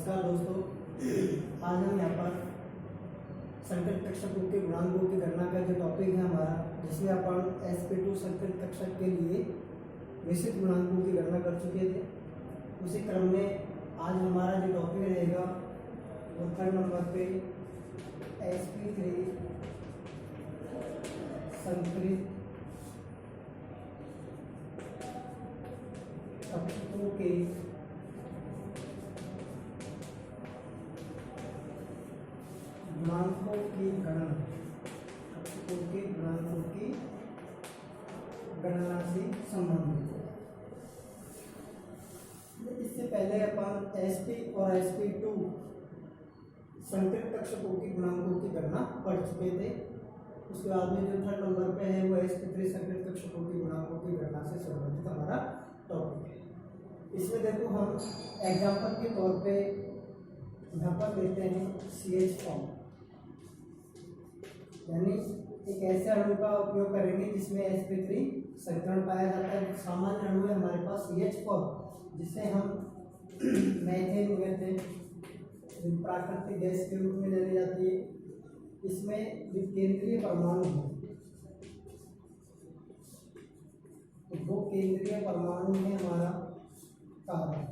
नमस्कार दोस्तों, आज हम यहाँ पर संकट कक्षकों के गुणांकों की गणना का जो टॉपिक है हमारा, जिसमें अपन sp2 संकट कक्षक के लिए निश्चित गुणांकों की गणना कर चुके थे। उसी क्रम में आज हमारा जो टॉपिक रहेगा वो थर्ड नंबर पे sp3 संकलित कक्षकों के गुणांकों की गणना, कक्षकों के गुणांकों की गणना से संबंधित है। इससे पहले अपन sp और sp2 संकलित कक्षकों की गुणांकों की गणना पढ़ चुके थे। उसके बाद में जो थर्ड नंबर पे है वो sp3 संकलित कक्षकों की गुणांकों की गणना से संबंधित हमारा टॉपिक है। इसमें देखो हम एग्जाम्पल के तौर पे यहाँ पर लेते हैं CH फॉर्म, यानी एक ऐसे अणु का उपयोग करेंगे जिसमें sp3 संकरण पाया जाता है। सामान्य अणु है हमारे पास CH फॉर्म, जिसे हम मीथेन कहते हैं, प्राकृतिक गैस के रूप में जानी जाती है। इसमें केंद्रीय परमाणु है, वो केंद्रीय परमाणु है हमारा कार्बन,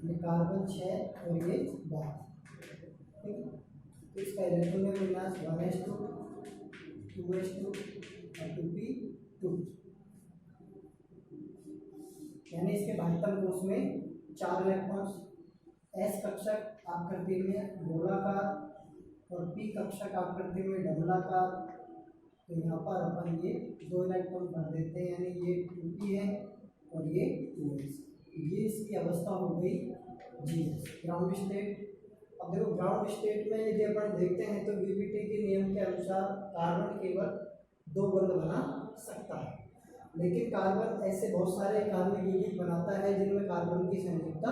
ये कार्बन 6 और ये 12। ठीक है, इसका इलेक्ट्रॉनिक विन्यास 1s2 2s2 और 2p2, यानी इसके भाइटल कोष में 4 इलेक्ट्रॉन्स। s कक्षक आकृति में गोलाकार और p कक्षक आकृति में डबलाकार। तो यहाँ पर अपन ये 2 इलेक्ट्रॉन भर देते हैं, यानी ये 2p है और ये 2s। ये इसकी अवस्था हो गई GS, ग्राउंड स्टेट। अब देखो ग्राउंड स्टेट में यदि अपन देखते हैं तो VBT के नियम के अनुसार कार्बन केवल 2 बंध बना सकता है, लेकिन कार्बन ऐसे बहुत सारे कार्बनिक यौगिक बनाता है जिनमें कार्बन की संयोजकता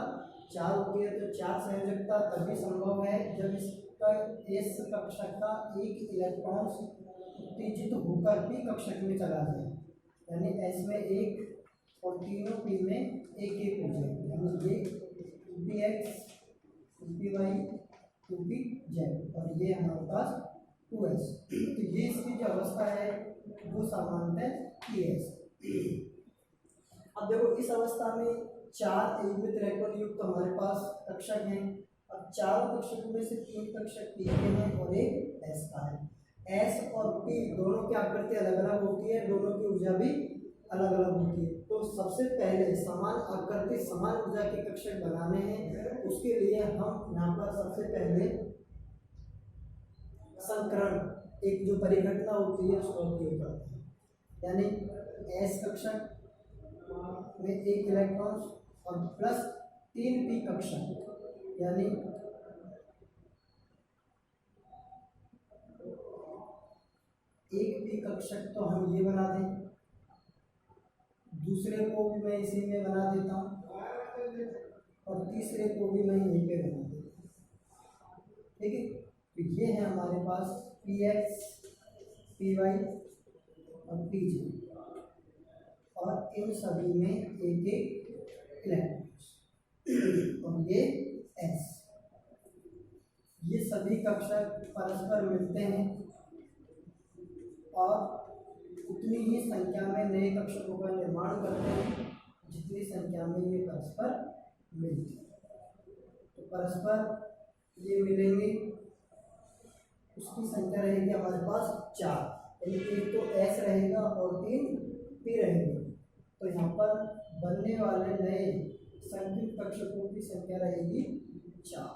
4 होती है। तो 4 संयोजकता तभी संभव है जब इसका S कक्षक का एक इलेक्ट्रॉन उत्तेजित होकर P कक्षक में चला जाए, यानी S में 1 और तीनों P में 1 हो जाए, यानी ये 2px 2py 2pz और ये हमारे पास 2s। तो ये इसकी जो अवस्था है वो सामान्यतः PS। अब देखो इस अवस्था में 4 युग्मित इलेक्ट्रॉन युक्त हमारे पास कक्षक हैं। अब 4 कक्षकों में से 3 कक्षक P के हैं और एक S का है। S और P दोनों की आकृति अलग अलग होती है, दोनों की ऊर्जा भी अलग अलग होती है। तो सबसे पहले समान आकृति समान ऊर्जा के कक्षक बनाने हैं, उसके लिए हम यहाँ पर सबसे पहले संकरण, एक जो परिघटना होती है उसका उपयोग करते हैं। यानी S कक्षक में 1 इलेक्ट्रॉन और प्लस 3 P कक्षक, यानी एक P कक्षक तो हम ये बना दें, दूसरे को भी मैं इसी में बना देता हूँ और तीसरे को भी मैं यहीं पे बना देता हूँ। ठीक है, तो ये है हमारे पास Px Py और Pz और इन सभी में एक एक इलेक्ट्रॉन और ये S। ये सभी कक्षक परस्पर मिलते हैं और उतनी ही संख्या में नए कक्षकों का निर्माण करते हैं जितनी संख्या में ये परस्पर मिलते हैं। तो परस्पर ये मिलेंगे, उसकी संख्या रहेगी हमारे पास 4, यानी एक तो S रहेगा और 3 P रहेंगे। तो यहाँ पर बनने वाले नए संकलित कक्षकों की संख्या रहेगी 4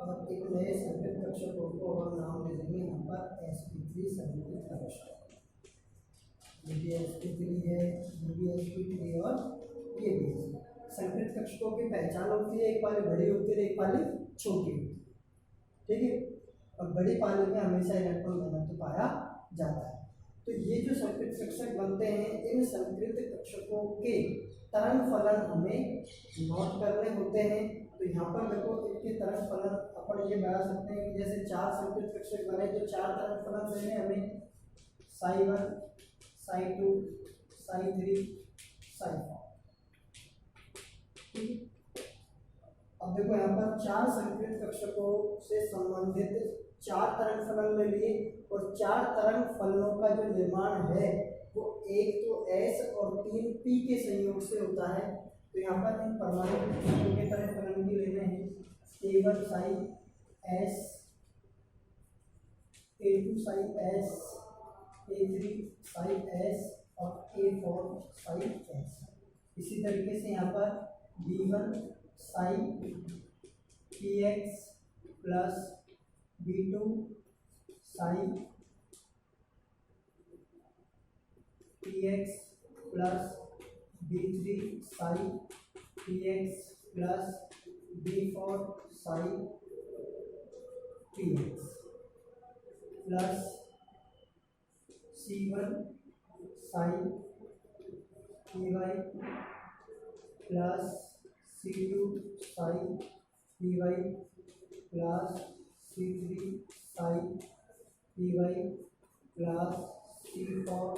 और एक नए संकलित कक्षकों को हम नाम दे देंगे यहाँ पर sp3 संकलित कक्षक। ये भी sp3 है, ये भी sp3 और ये भी। संकलित कक्षकों की पहचान होती है, एक पाली बड़ी होती है एक पाली छोटी होती है। ठीक है, और बड़ी पाली में हमेशा इलेक्ट्रॉन घनत्व पाया जाता है। तो ये जो संकलित कक्षक बनते हैं, इन संकलित कक्षकों के तरंग फलन हमें नोट करने होते हैं। तो यहाँ पर देखो इनके तरंग फलन अपन ये बना सकते हैं कि जैसे 4 संकलित कक्षक बने तो 4 तरंग फलन देने हमें psi1 psi2 psi3 psi4। अब देखो यहाँ पर चार संकृत कक्षकों से संबंधित चार तरंग फलन ले लिए और चार तरंग फलनों का जो निर्माण है वो एक तो एस और तीन पी के संयोग से होता है। तो यहाँ पर इन परमाणु के तरंग फलन भी लेने हैं। A1 sine S, A2 sine S, A3 sine S और A4 साइन एस। इसी तरीके से यहाँ पर B1 sine PX plus B2 sine PX plus B3 sine PX plus B4 sine PX plus C1 sine PY plus C2 sine PY plus C3 sine PY plus C4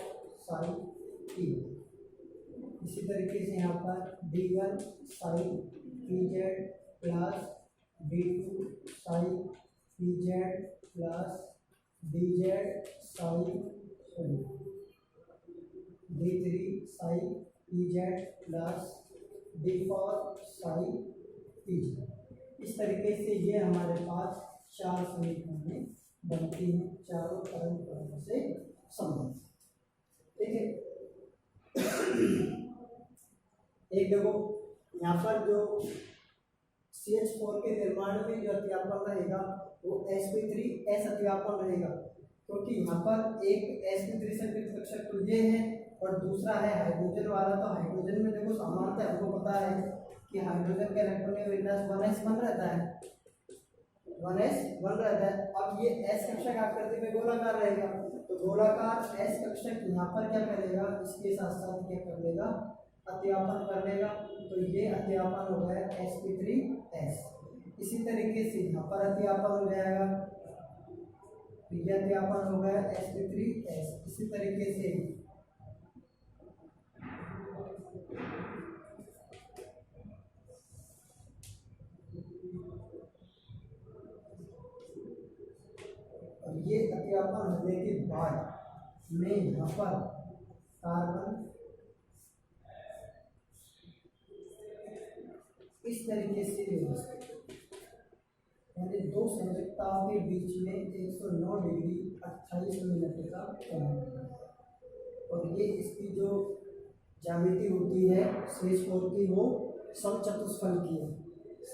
sine PY। इसी तरीके से यहाँ पर D1 sine PZ plus D2 sine PZ plus DZ sine D3 sine PZ plus D4 sine PZ। इस तरीके से ये हमारे पास चार समीकरणें बनती हैं चारों तरंग फलनों से संबंधित। ठीक है, एक देखो यहाँ पर जो CH4 के निर्माण में जो अतिव्यापन रहेगा वो sp3s अतिव्यापन रहेगा, क्योंकि यहाँ पर एक sp3 संकृत कक्षक तो ये है और दूसरा है हाइड्रोजन वाला। तो हाइड्रोजन में देखो समानता हमको पता है कि हाइड्रोजन के इलेक्ट्रॉनिक विन्यास 1s बन रहता है, 1s बन रहता है। अब ये s कक्षक आकृति में गोलाकार रहेगा, तो गोलाकार s कक्षक यहाँ पर क्या करेगा, इसके साथ साथ क्या कर लेगा, अतिव्यापन कर लेगा। तो ये अतिव्यापन हो गया sp3s। इसी तरीके से यहाँ पर अतिव्यापन हो जाएगा, तो ये अतिव्यापन हो गया sp3s। इसी तरीके से ये अतिव्यापन होने के बाद में यहाँ पर कार्बन इस तरीके से यानी दो संयुक्ताओं के बीच में 109 डिग्री 28 मिनट का कोण है। और ये इसकी जो ज्यामिति होती है CH4 की वो समचतुष्फलकीय है,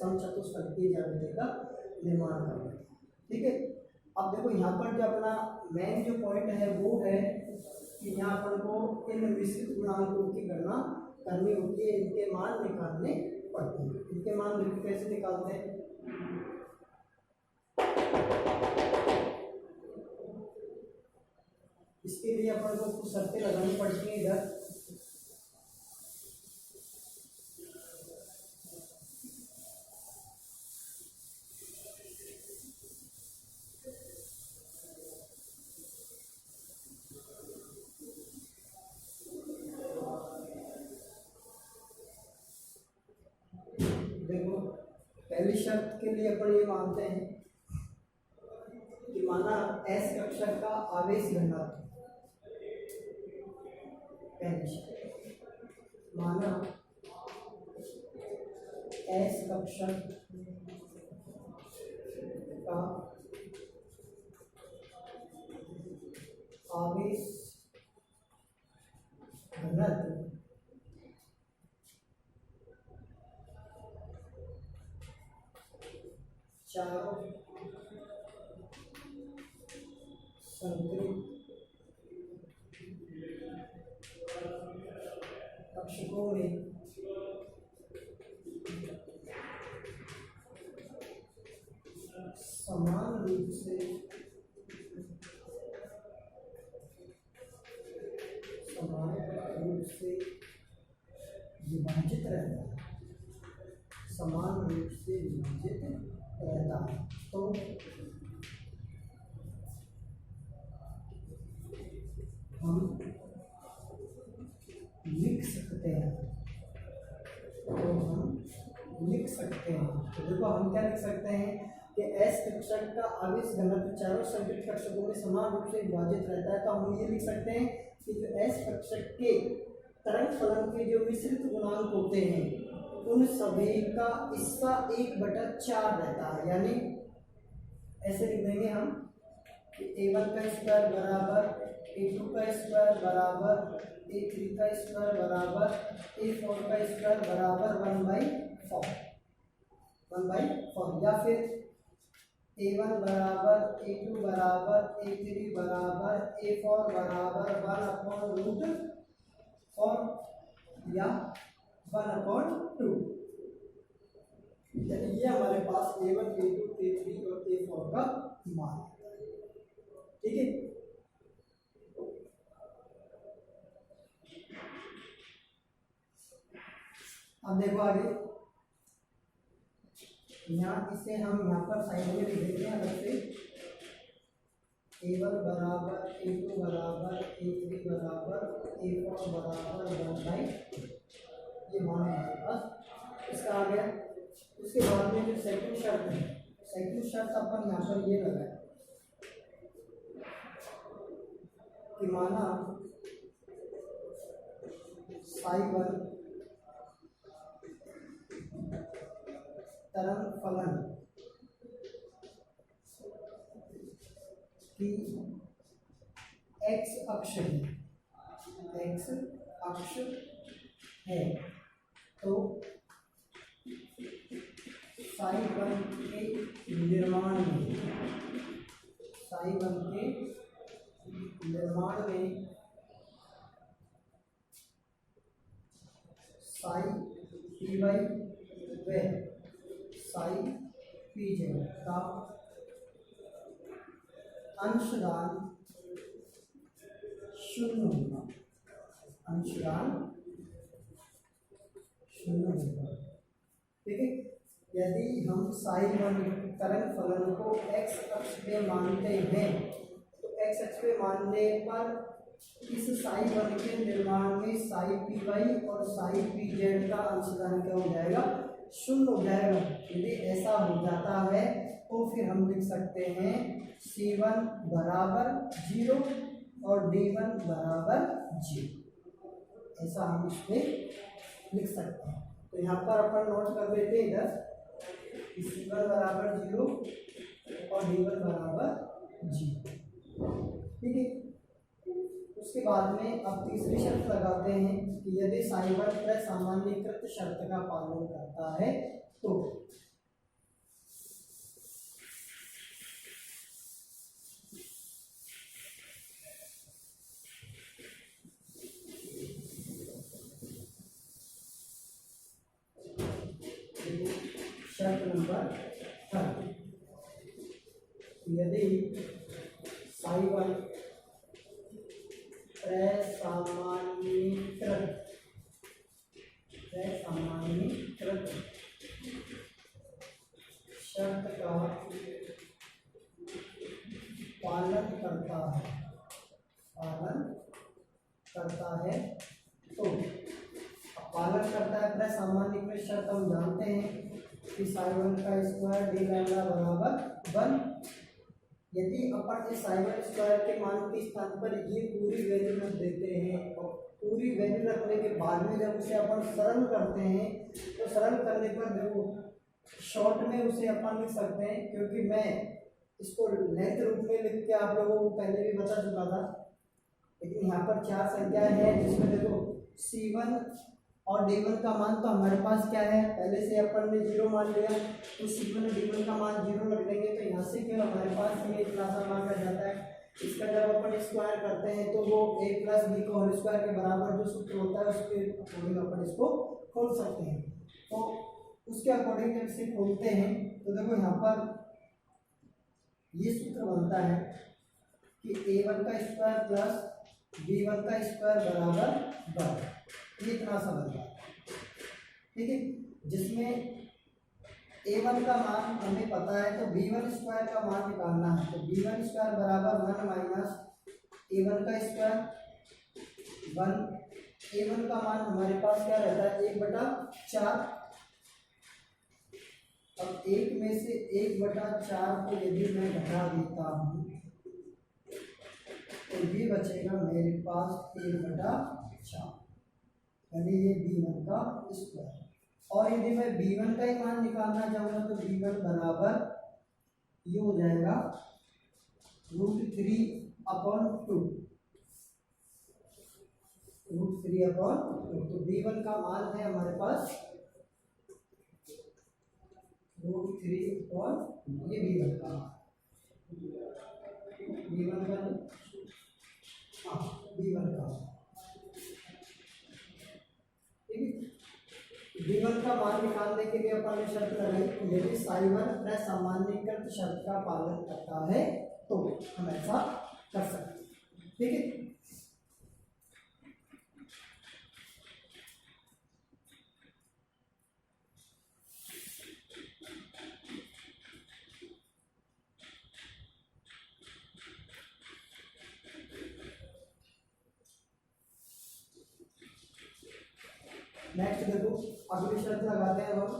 समचतुष्फलकीय ज्यामिति का निर्माण करता है। ठीक है, अब देखो यहाँ पर जो अपना मेन जो पॉइंट है वो है कि यहाँ पर को इन मिश्रित गुणांकों की गणना करनी होती है, इनके मान निकालने पड़ते हैं। इनके मान कैसे निकालते हैं, इसके लिए अपन को कुछ शर्तें लगानी पड़ती है इधर। देखो पहली शर्त के लिए अपन ये मानते हैं कि माना S कक्षक का आवेश घनत्व, माना S कक्षक का आवेश घनत्व चारों संकृत कक्षकों में समान रूप से विभाजित रहता है, समान रूप से विभाजित रहता है। तो हम लिख सकते हैं, तो हम लिख सकते सकते हैं। तो देखो हम क्या लिख सकते हैं कि एस कक्षक का आवेश घनत्व चारों संयुक्त कक्षकों में समान रूप से विभाजित रहता है। तो हम ये लिख सकते हैं कि जो एस कक्षक के तरंग फलन के जो मिश्रित गुणांक होते हैं उन सभी का हिस्सा 1/4 रहता है। यानी ऐसे लिख देंगे हम कि a1 का स्क्वायर बराबर a2 का स्क्वायर बराबर a3 का स्क्वायर बराबर a4 का स्क्वायर बराबर 1/4 या फिर a1 बराबर a2 बराबर a3 बराबर a4 बराबर 1/√4 या 1/2। ये हमारे पास a1 a2 a3 और a4 का मान है। ठीक है, अब देखो आगे यहाँ इसे हम यहाँ पर साइड में लिख देंगे अलग से a1 बराबर a2 बराबर a3 बराबर a4 बराबर 1/, ये मान हमारे पास इसका आ गया। उसके बाद में जो सेकंड शर्त है, सेकंड शर्त अपन यहाँ पर ये लगाए कि माना साई1 तरंग फलन की एक्स अक्ष है तो साई1 के निर्माण में साई पी वाई व साई पी जेड का अंशदान शून्य होगा, ठीक है। यदि हम साई1 तरंग फलन को एक्स अक्ष पे मानते हैं तो एक्स अक्ष पे मानने पर इस साई1 के निर्माण में साई पी वाई और साई पी जेड का अंशदान क्या हो जाएगा, शून्य हो जाएगा। यदि ऐसा हो जाता है तो फिर हम लिख सकते हैं C1 बराबर 0 और D1 बराबर 0, ऐसा हम इसमें लिख सकते हैं। तो यहाँ पर अपन नोट कर देते हैं इधर C1 बराबर 0 और D1 बराबर 0, ठीक है। उसके बाद में अब तीसरी शर्त लगाते हैं कि यदि साई1 सामान्यीकृत शर्त का पालन करता है तो शर्त नंबर 3, यदि साई1 सामान्यीकृत शर्त का पालन करता है तो पालन करता है प्लस सामान्यीकृत शर्त हम जानते हैं कि साई1 का स्क्वायर डी लैम्डा बराबर 1। यदि अपन इस साई1 स्क्वायर के मान के स्थान पर ये पूरी वैल्यू रख देते हैं और पूरी वैल्यू रखने के बाद में जब उसे अपन सरल करते हैं तो सरल करने पर देखो शॉर्ट में उसे अपन लिख सकते हैं, क्योंकि मैं इसको लेंथ रूप में लिख के आप लोगों को पहले भी बता चुका था, लेकिन यहाँ पर 4 संख्याएं हैं जिसमें देखो C1 और D1 का मान तो हमारे पास क्या है, पहले से अपन ने 0 मान लिया, तो C1 और D1 का मान 0 रख देंगे तो यहाँ से क्या हमारे पास ये इतना सा मान रह जाता है। इसका जब अपन स्क्वायर करते हैं तो वो a + b का होल स्क्वायर के बराबर जो सूत्र होता है उसके अकॉर्डिंग अपन इसको खोल सकते हैं। तो उसके अकॉर्डिंग जब इसे खोलते हैं तो देखो यहाँ पर ये सूत्र बनता है कि a1 का स्क्वायर प्लस b1 का स्क्वायर बराबर 12, ये इतना सा बनता है, ठीक है। जिसमें a1 का मान हमें पता है तो b1 स्क्वायर का मान निकालना है, तो b1 स्क्वायर बराबर 1 माइनस a1 का स्क्वायर 1। a1 का मान हमारे पास क्या रहता है 1/4, अब 1 में से 1/4 को यदि मैं घटा देता हूँ तो ये बचेगा मेरे पास 1/4, यानी ये b1 का स्क्वायर। और यदि मैं b1 का ही मान निकालना चाहूँगा तो b1 बराबर ये हो जाएगा √3/2, √3/2। तो b1 का मान है हमारे पास √3, ये b1 का, b1 का, हाँ b1 का, ठीक है। b1 का मान निकालने के लिए अपन ने शर्त लगाई, यदि साइबर सामान्यीकृत शर्त का पालन करता है तो हम ऐसा कर सकते हैं, ठीक है। नेक्स्ट देखो, अगली शर्त लगाते हैं हम।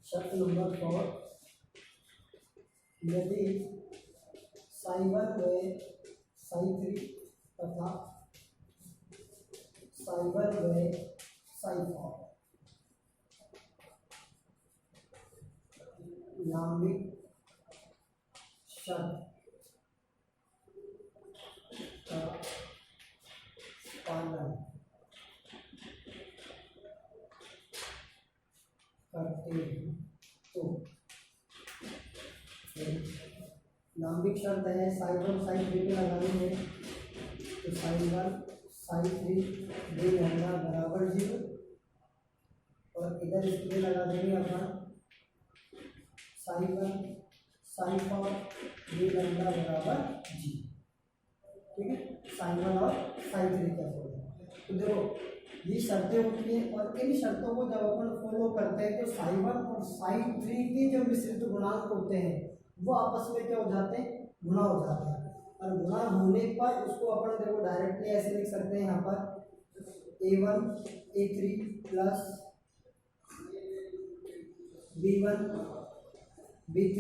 शर्त नंबर 4, यदि साइबर व साई3 तथा साइबर व साई4 नामिक शर्त का पालन करते हैं तो नामिक शर्त है साई1 साई3 पे लगाएंगे तो साई1 साई3 बी लैम्डा बराबर 0, और इधर इसमें लगा देंगे अपन साई1 साई4 बी लैम्डा बराबर 0, ठीक है। साई1 और साई3 क्या होगा, तो देखो ये शर्तें होती हैं, और इन शर्तों को जब अपन फॉलो करते हैं तो साई1 और साई3 के जो मिश्रित गुणांक होते हैं वो आपस में क्या हो जाते हैं, गुणा हो जाते हैं, और गुणा होने पर उसको अपन देखो डायरेक्टली ऐसे लिख सकते हैं यहाँ पर a1 a3 plus b1 b3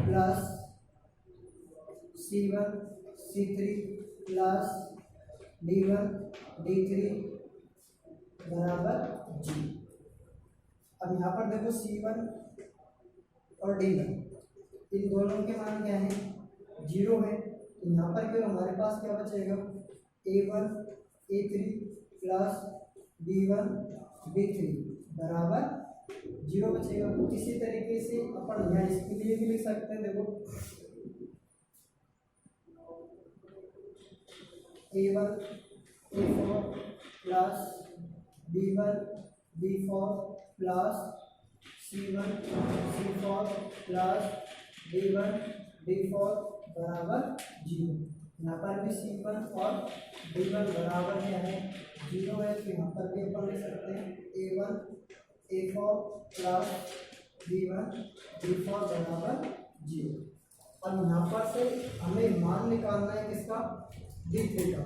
plus c1 c3 plus d1 d3 बराबर 0। अब यहाँ पर देखो c1 और d1 इन दोनों के मान क्या है, 0 है, तो यहाँ पर क्यों हमारे पास क्या बचेगा a1 a3 plus b1 b3 बराबर 0 बचेगा। इसी तरीके से अपन यहाँ इसके लिए भी लिख सकते हैं, देखो a1 a4 plus b1 b4 plus c1 c4 plus d1 d4 बराबर 0। यहाँ पर भी c1 और d1 बराबर क्या है, 0 है, तो यहाँ पर भी अपन लिख सकते हैं a1 a4 plus b1 d4 बराबर 0। अब यहाँ पर से हमें मान निकालना है किसका, b3 का,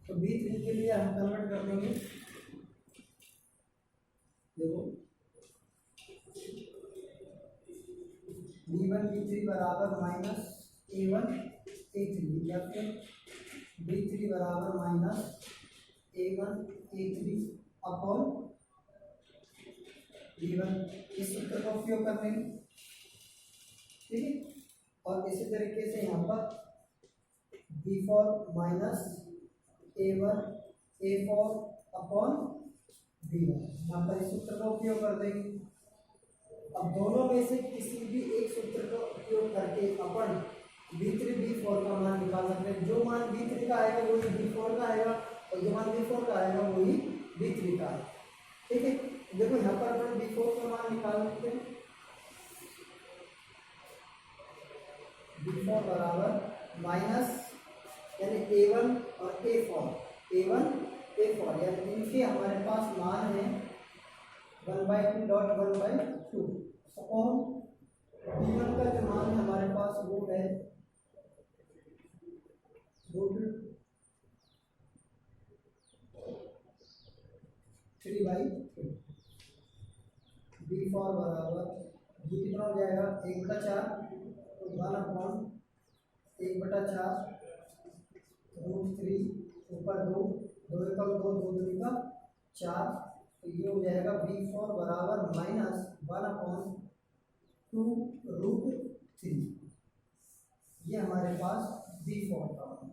तो b3 के लिए हम कन्वर्ट कर देंगे, देखो b1 b3 बराबर माइनस a1 a3 या फिर b3 बराबर minus a1 a3 upon b1, इस सूत्र का उपयोग कर लेंगे, ठीक है। और इसी तरीके से यहाँ पर b4 minus a1 a4 upon b1, यहाँ पर इस सूत्र का उपयोग कर देंगे। अब दोनों में से किसी भी एक सूत्र का उपयोग करके अपन b3 b4 का मान निकाल सकते हैं। जो मान b3 का आएगा वही b4 का आएगा, और जो मान b4 का आएगा वही b3 का आएगा, ठीक है। देखो यहाँ पर अपन b4 का मान निकाल सकते हैं, b4 बराबर माइनस यानी a1 और a4 यानी इनके हमारे पास मान है 1/2 अपॉन b1 का जो मान है हमारे पास वो है √3/2। बी फॉर बराबर ये कितना हो जाएगा 1/4, तो 1/4 ऊपर 2, 2 एकम 2, 2 दूनी का 4, तो ये हो जाएगा बी फॉर बराबर -1/2√3। ये हमारे पास बी फॉर का मान,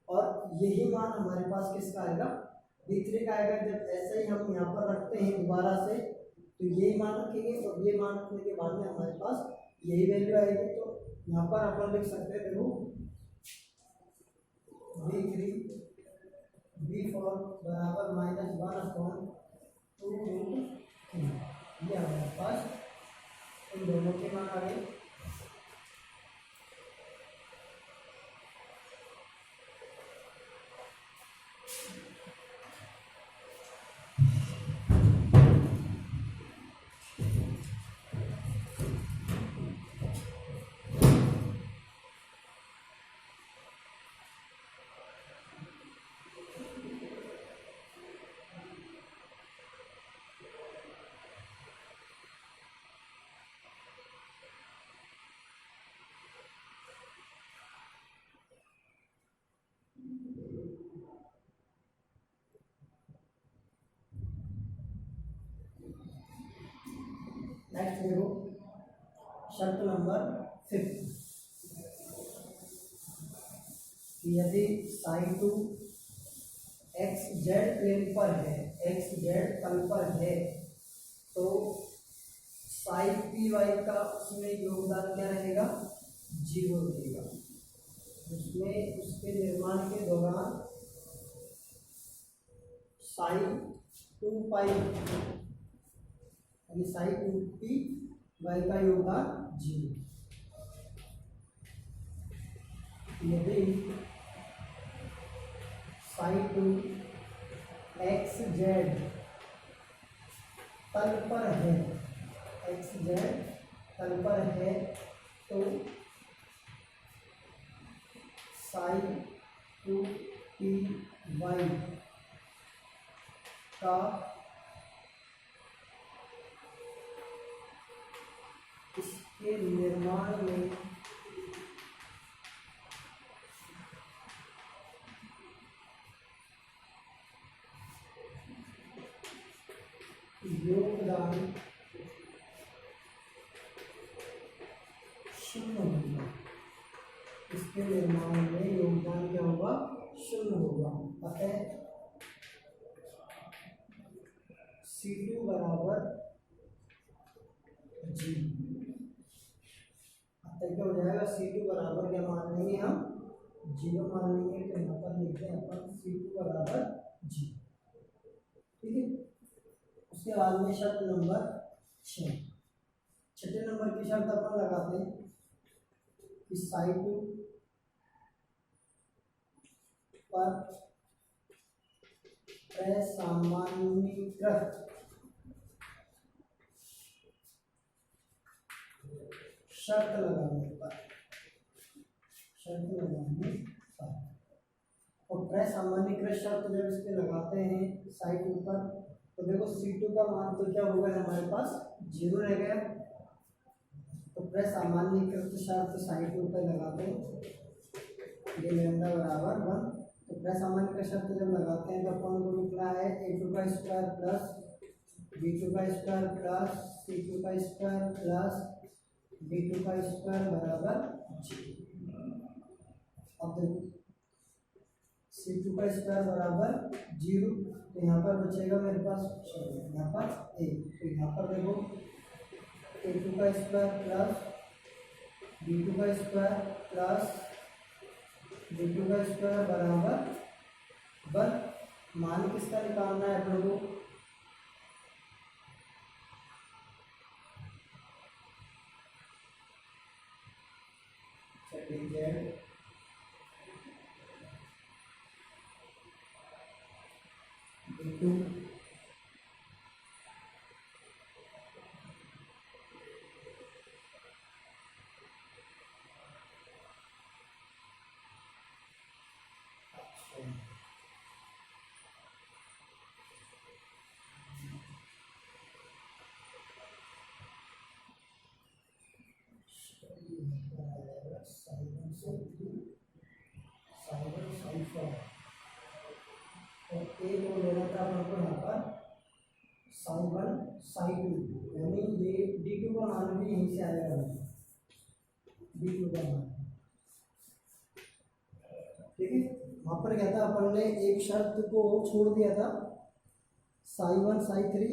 और यही मान हमारे पास किसका आएगा B3 का आएगा। जब ऐसे ही हम यहाँ पर रखते हैं दोबारा से, तो यही मान रखेंगे, और ये मान रखने के बाद में हमारे पास यही वैल्यू आएगी। तो यहाँ पर अपन लिख सकते हैं, देखो B3 B4 बराबर -1/2√3। ये हमारे पास इन दोनों के मान आ गए। नेक्स्ट देखो शर्त नंबर 5, यदि साई 2 XZ प्लेन पर है, XZ तल पर है, तो साई PY का उसमें योगदान क्या रहेगा 0 रहेगा। उसमें उसके निर्माण के दौरान साई 2π यानी साई 2py का योगदान 0। यदि साई 2 XZ तल पर है, XZ तल पर है, तो साई 2py का इसके निर्माण में योगदान 0 होगा। इसके निर्माण में योगदान क्या होगा 0 होगा। अतः C2 बराबर G। अतः क्या हो जाएगा C2 बराबर क्या मान लेंगे हम 0 मान लेंगे। तो यहाँ पर लिखते हैं अपन C2 बराबर G। ठीक है। उसके बाद में शर्त नंबर 6, छठे नंबर की शर्त अपन लगाते हैं कि साई 2 पर असामान्यीकृत शर्त लगाने पर, और असामान्यीकृत शर्त जब इस पे लगाते हैं साई 2 पर, तो देखो C2 का मान तो क्या होगा हमारे पास 0 रह गया। तो असामान्यीकृत शर्त साई 2 पर लगाते हैं, ये लैम्डा बराबर 1। तो असामान्यीकृत शर्त जब लगाते हैं तो अपन को लिखना है A2 का स्क्वायर प्लस B2 का स्क्वायर प्लस C2 का स्क्वायर प्लस D2 का स्क्वायर बराबर 0। अब देखो C2 का स्क्वायर बराबर 0, तो यहाँ पर बचेगा मेरे पास यहाँ पर A। तो यहाँ पर देखो A2 का स्क्वायर प्लस B2 का स्क्वायर प्लस D2 का स्क्वायर बराबर 1। मान किसका निकालना है अपन को D2 साई 1 साई 3 साई 1 साई 4 और ए को लेना था अपन को यहाँ पर साई 1 साई 2, यानी ये D2 का मान भी यहीं से आएगा, D2 का मान। ठीक है, वहाँ पर क्या था, अपन ने एक शर्त को छोड़ दिया था, साई 1 साई 3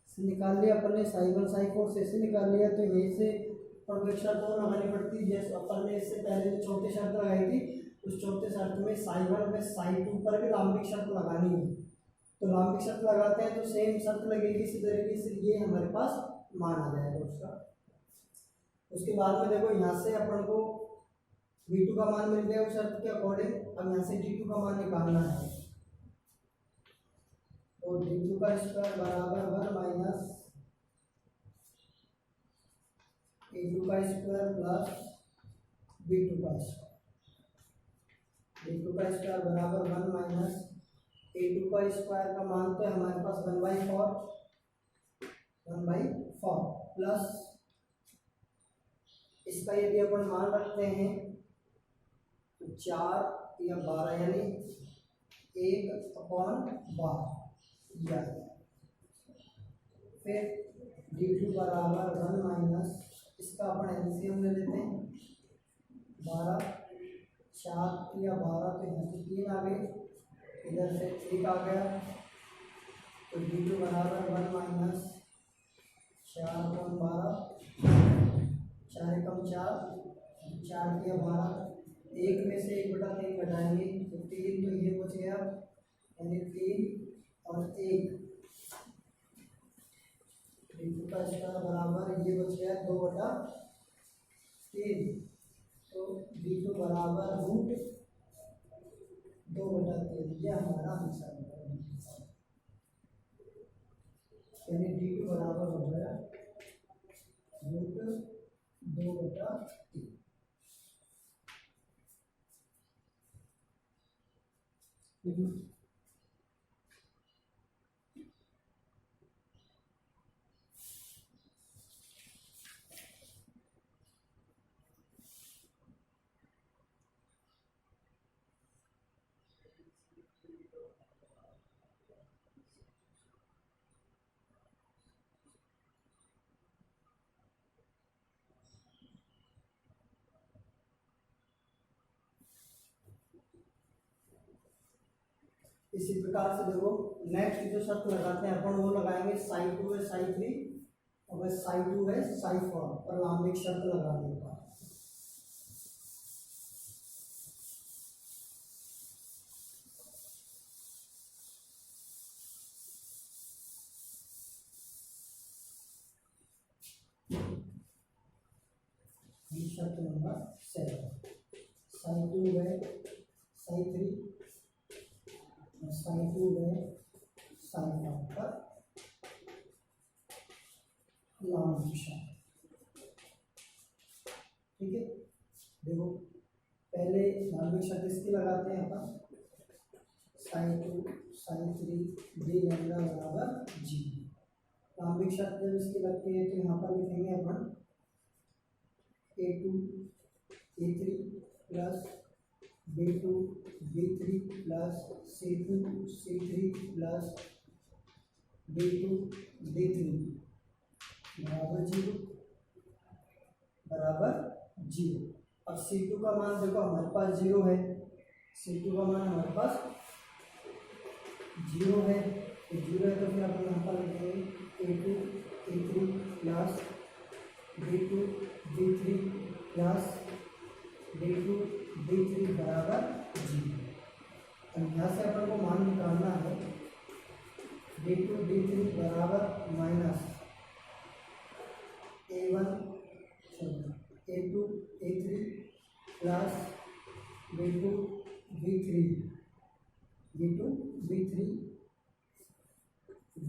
से निकाल लिया अपन ने, साई 1 साई 4 से निकाल लिया, तो यहीं से अपन को एक शर्त और लगानी पड़ती है। जैसे अपन ने इससे पहले जो चौथी शर्त लगाई थी, उस चौथे शर्त में साई 1 में साई 2 पर भी लांबिक शर्त लगानी है। तो लांबिक शर्त लगाते हैं तो सेम शर्त लगेगी, इसी तरीके से ये हमारे पास मान आ जाएगा उसका। उसके बाद में देखो यहाँ से अपन को V2 का मान मिल गया उस शर्त के अकॉर्डिंग। अब यहाँ से D2 का मान निकालना है, तो D2 का स्क्वायर बराबर 1 माइनस A2 का स्क्वायर प्लस B2 का स्क्वायर। D2 का स्क्वायर बराबर 1 माइनस A2 का स्क्वायर का मान तो हमारे पास 1/4 प्लस इसका यदि अपन मान रखते हैं तो 4 या 12, यानी 1/12 दिया। फिर D2 बराबर 1 माइनस इसका अपन एलसीएम ले लेते हैं, 12 4 या 12, तो यहाँ से 3 आ गए, इधर से 1 आ गया, तो D2 बराबर 1 माइनस 4/12, 4 कम 4, 4 या 12, 1 में से 1/3 घटाएंगे तो 3, तो ये बच गया, यानी 3 और 1। D2 का स्क्वायर बराबर ये बच गया 2/3, तो D2 बराबर √2/3, ये हमारा आंसर है। यानी D2 बराबर हो गया √2/3। इसी प्रकार से देखो नेक्स्ट जो शर्त लगाते हैं अपन, वो लगाएंगे साई 2 है साई 3 और साई 2 है साई 4 पर लांबिक शर्त लगाने का। शर्त नंबर 7, साई 2 है साई 3 साई 2 है साई 4 पर लांबिक शर्त। ठीक है, देखो पहले लांबिक शर्त इसकी लगाते हैं अपन, साई 2 साई 3 d लैम्डा बराबर g। लांबिक शर्त जब इसकी लगती है तो यहाँ पर लिखेंगे अपन A2 A3 plus B2 B3 plus C2 C3 plus D2 D3 बराबर 0। अब C2 का मान देखो हमारे पास 0 है, C2 का मान हमारे पास 0 है, तो 0 है तो फिर अपन यहाँ पर लिखेंगे A2 A3 plus D2 D3 plus D2 D3 बराबर 0। अब यहाँ से अपन को मान निकालना है D2 D3 बराबर minus A2 A3 plus B2 B3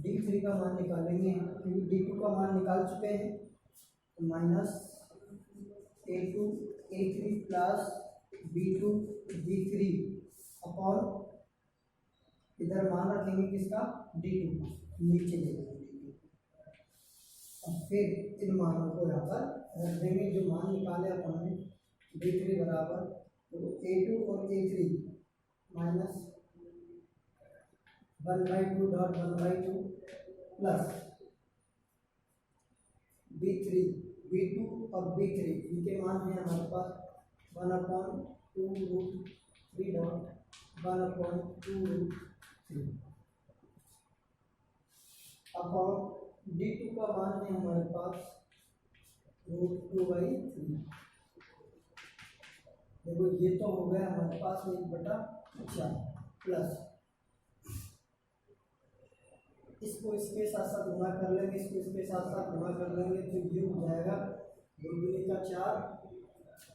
D3 का मान निकालेंगे, क्योंकि D2 का मान निकाल चुके हैं, तो minus A2 A3 plus B2 B3 upon इधर मान रखेंगे किसका, D2 नीचे ले जाएंगे। और फिर इन मानों को यहाँ पर रख देंगे, जो मान निकाले अपन ने d3 बराबर तो a2 और a3 minus 1/2 dot 1/2 plus b3 b2 और b3 इनके मान हैं हमारे पास 1/2√3 डॉट 1/2√3 अपॉन d2 का मान है हमारे पास √2/3। देखो ये तो हो गया हमारे पास 1/4 प्लस इसको इसके साथ साथ गुणा कर लेंगे, इसको इसके साथ साथ गुणा कर लेंगे, तो ये हो जाएगा 2 दूनी का 4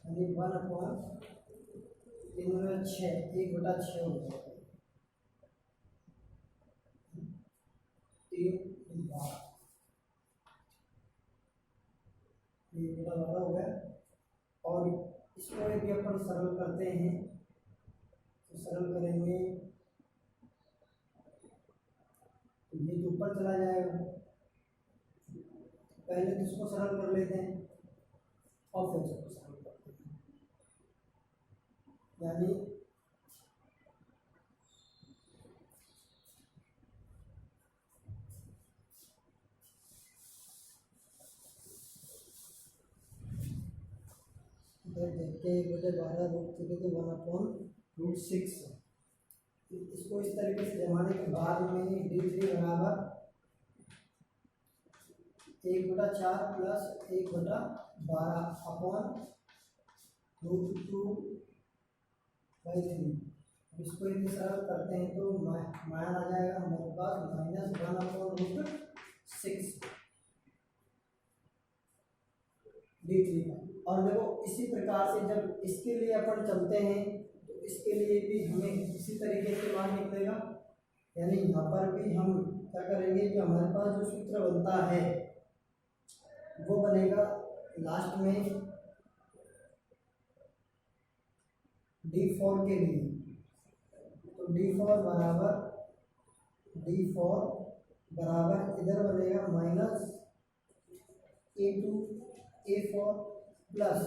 यानी 1/3/6 1/6 हो जाएगा 3/12 ये 1/12 हो गया। और इसको यदि अपन सरल करते हैं तो सरल करेंगे तो ये तो ऊपर चला जाएगा। पहले तो इसको सरल कर लेते हैं और फिर इसको सरल करते हैं, यानी देखते हैं 1/12 तो 1/√6। इसको इस तरीके से जमाने के बाद में d3 बराबर 1/4 प्लस 1/12 अपॉन √2/3। इसको यदि सरल करते हैं तो मान आ जाएगा हमारे पास -1/√6 d3 का। और देखो इसी प्रकार से जब इसके लिए अपन चलते हैं तो इसके लिए भी हमें इसी तरीके से मान निकलेगा, यानी यहाँ पर भी हम क्या करेंगे कि हमारे पास जो सूत्र बनता है वो बनेगा लास्ट में d4 के लिए, तो d4 बराबर इधर बनेगा -a2 a4 प्लस